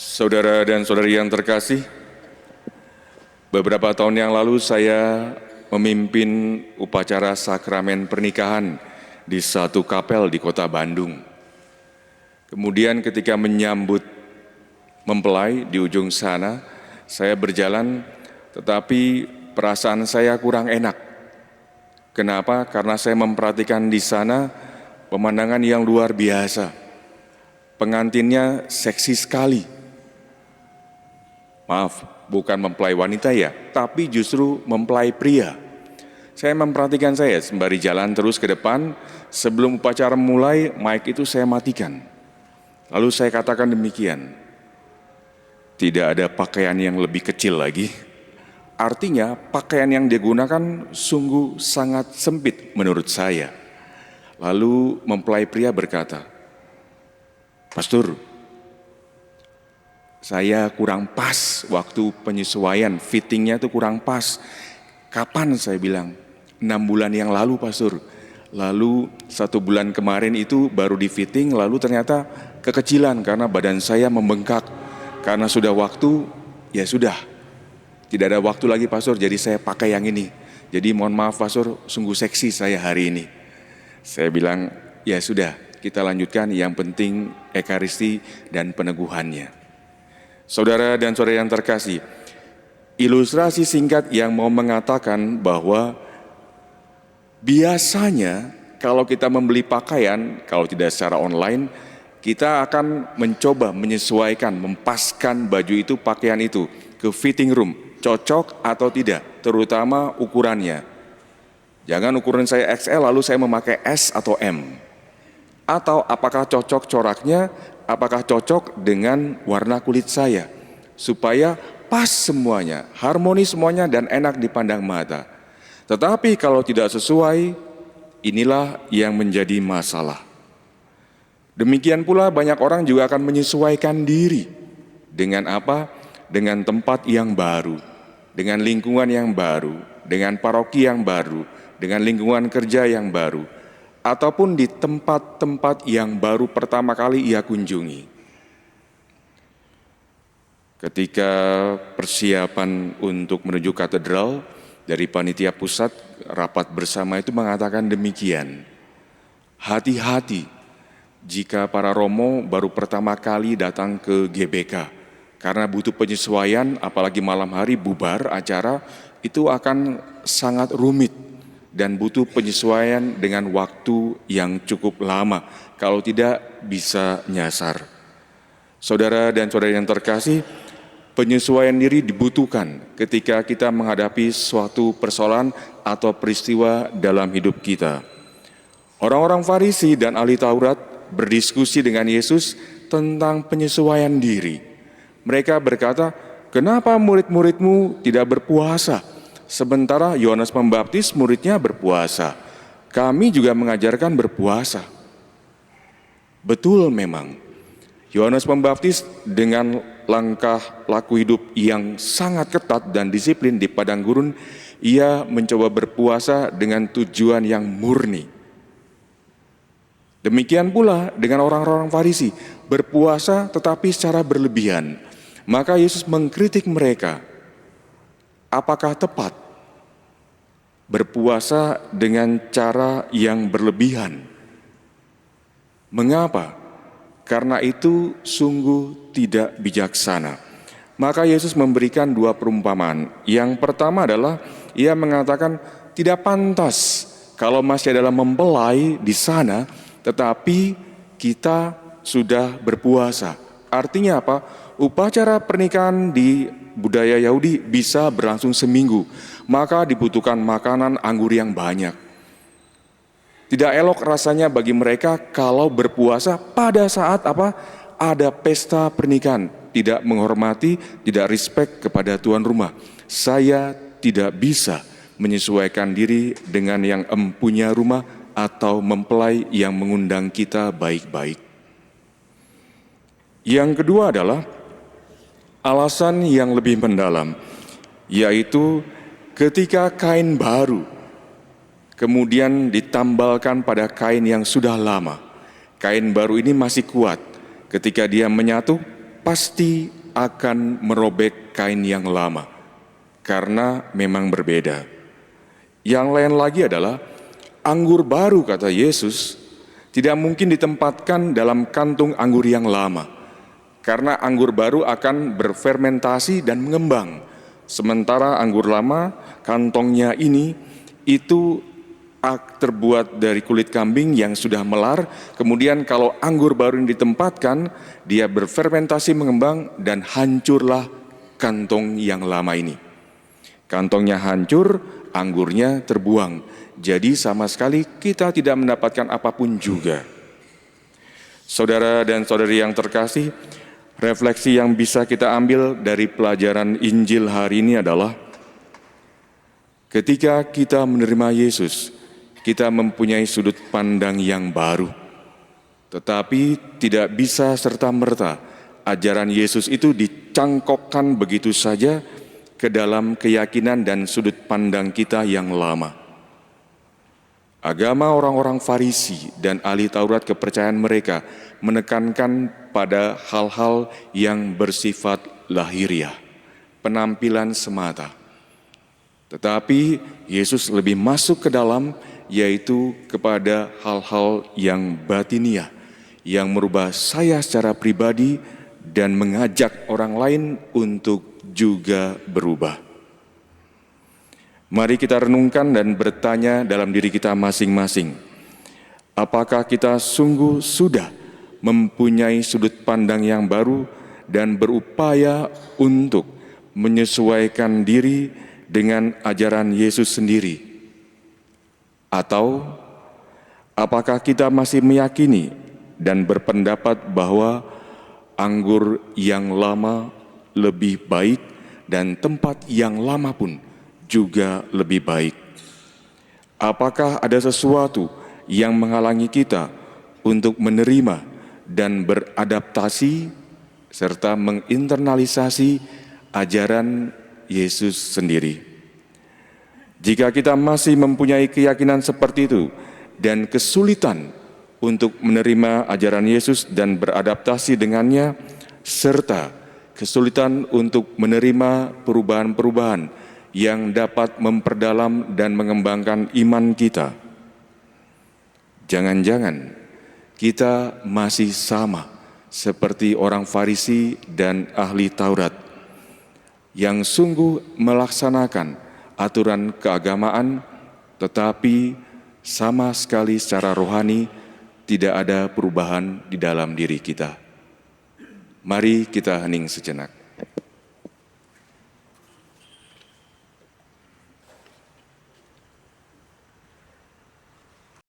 Saudara dan saudari yang terkasih, beberapa tahun yang lalu saya memimpin upacara sakramen pernikahan di satu kapel di kota Bandung. Kemudian ketika menyambut mempelai di ujung sana, saya berjalan tetapi perasaan saya kurang enak. Kenapa? Karena saya memperhatikan di sana pemandangan yang luar biasa. Pengantinnya seksi sekali. Maaf, bukan mempelai wanita ya, tapi justru mempelai pria. Saya memperhatikan saya sembari jalan terus ke depan, sebelum upacara mulai, mic itu saya matikan. Lalu saya katakan demikian, tidak ada pakaian yang lebih kecil lagi. Artinya pakaian yang digunakan sungguh sangat sempit menurut saya. Lalu mempelai pria berkata, "Pastor, saya kurang pas waktu penyesuaian, fittingnya itu kurang pas." Kapan saya bilang? 6 bulan yang lalu, Pastor. Lalu 1 bulan kemarin itu baru di fitting, lalu ternyata kekecilan karena badan saya membengkak. Karena sudah waktu, ya sudah. Tidak ada waktu lagi, Pastor, jadi saya pakai yang ini. Jadi mohon maaf, Pastor, sungguh seksi saya hari ini. Saya bilang, ya sudah, kita lanjutkan, yang penting ekaristi dan peneguhannya. Saudara dan saudara yang terkasih, ilustrasi singkat yang mau mengatakan bahwa biasanya kalau kita membeli pakaian, kalau tidak secara online, kita akan mencoba menyesuaikan, mempaskan baju itu, pakaian itu ke fitting room, cocok atau tidak, terutama ukurannya. Jangan ukuran saya XL lalu saya memakai S atau M. Atau apakah cocok coraknya, apakah cocok dengan warna kulit saya, supaya pas semuanya, harmonis semuanya dan enak dipandang mata. Tetapi kalau tidak sesuai, inilah yang menjadi masalah. Demikian pula banyak orang juga akan menyesuaikan diri dengan apa? Dengan tempat yang baru, dengan lingkungan yang baru, dengan paroki yang baru, dengan lingkungan kerja yang baru, ataupun di tempat-tempat yang baru pertama kali ia kunjungi. Ketika persiapan untuk menuju katedral, dari panitia pusat rapat bersama itu mengatakan demikian, hati-hati jika para romo baru pertama kali datang ke GBK, karena butuh penyesuaian, apalagi malam hari bubar acara, itu akan sangat rumit dan butuh penyesuaian dengan waktu yang cukup lama, kalau tidak bisa nyasar. Saudara dan saudara yang terkasih, penyesuaian diri dibutuhkan ketika kita menghadapi suatu persoalan atau peristiwa dalam hidup kita. Orang-orang Farisi dan ahli Taurat berdiskusi dengan Yesus tentang penyesuaian diri. Mereka berkata, "Kenapa murid-muridmu tidak berpuasa? Sementara Yohanes Pembaptis muridnya berpuasa. Kami juga mengajarkan berpuasa." Betul memang, Yohanes Pembaptis dengan langkah laku hidup yang sangat ketat dan disiplin di padang gurun, ia mencoba berpuasa dengan tujuan yang murni. Demikian pula dengan orang-orang Farisi, berpuasa tetapi secara berlebihan. Maka Yesus mengkritik mereka, apakah tepat berpuasa dengan cara yang berlebihan? Mengapa? Karena itu sungguh tidak bijaksana. Maka Yesus memberikan 2 perumpamaan. Yang pertama adalah ia mengatakan tidak pantas kalau masih dalam mempelai di sana, tetapi kita sudah berpuasa. Artinya apa? Upacara pernikahan di budaya Yahudi bisa berlangsung seminggu, maka dibutuhkan makanan anggur yang banyak. Tidak elok rasanya bagi mereka kalau berpuasa pada saat apa? Ada pesta pernikahan, tidak menghormati, tidak respect kepada tuan rumah. Saya tidak bisa menyesuaikan diri dengan yang empunya rumah atau mempelai yang mengundang kita baik-baik. Yang kedua adalah alasan yang lebih mendalam, yaitu ketika kain baru kemudian ditambalkan pada kain yang sudah lama. Kain baru ini masih kuat. Ketika dia menyatu, pasti akan merobek kain yang lama, karena memang berbeda. Yang lain lagi adalah anggur baru, kata Yesus, tidak mungkin ditempatkan dalam kantung anggur yang lama, karena anggur baru akan berfermentasi dan mengembang. Sementara anggur lama, kantongnya ini itu terbuat dari kulit kambing yang sudah melar. Kemudian kalau anggur baru ini ditempatkan, dia berfermentasi mengembang dan hancurlah kantong yang lama ini. Kantongnya hancur, anggurnya terbuang. Jadi sama sekali kita tidak mendapatkan apapun juga. Saudara dan saudari yang terkasih, refleksi yang bisa kita ambil dari pelajaran Injil hari ini adalah ketika kita menerima Yesus, kita mempunyai sudut pandang yang baru. Tetapi tidak bisa serta-merta ajaran Yesus itu dicangkokkan begitu saja ke dalam keyakinan dan sudut pandang kita yang lama. Agama orang-orang Farisi dan ahli Taurat, kepercayaan mereka menekankan pada hal-hal yang bersifat lahiriah, penampilan semata. Tetapi Yesus lebih masuk ke dalam, yaitu kepada hal-hal yang batiniah, yang merubah saya secara pribadi dan mengajak orang lain untuk juga berubah. Mari kita renungkan dan bertanya dalam diri kita masing-masing. Apakah kita sungguh sudah mempunyai sudut pandang yang baru dan berupaya untuk menyesuaikan diri dengan ajaran Yesus sendiri? Atau apakah kita masih meyakini dan berpendapat bahwa anggur yang lama lebih baik dan tempat yang lama pun juga lebih baik? Apakah ada sesuatu yang menghalangi kita untuk menerima dan beradaptasi serta menginternalisasi ajaran Yesus sendiri? Jika kita masih mempunyai keyakinan seperti itu dan kesulitan untuk menerima ajaran Yesus dan beradaptasi dengannya, serta kesulitan untuk menerima perubahan-perubahan yang dapat memperdalam dan mengembangkan iman kita, jangan-jangan kita masih sama seperti orang Farisi dan ahli Taurat yang sungguh melaksanakan aturan keagamaan, tetapi sama sekali secara rohani tidak ada perubahan di dalam diri kita. Mari kita hening sejenak.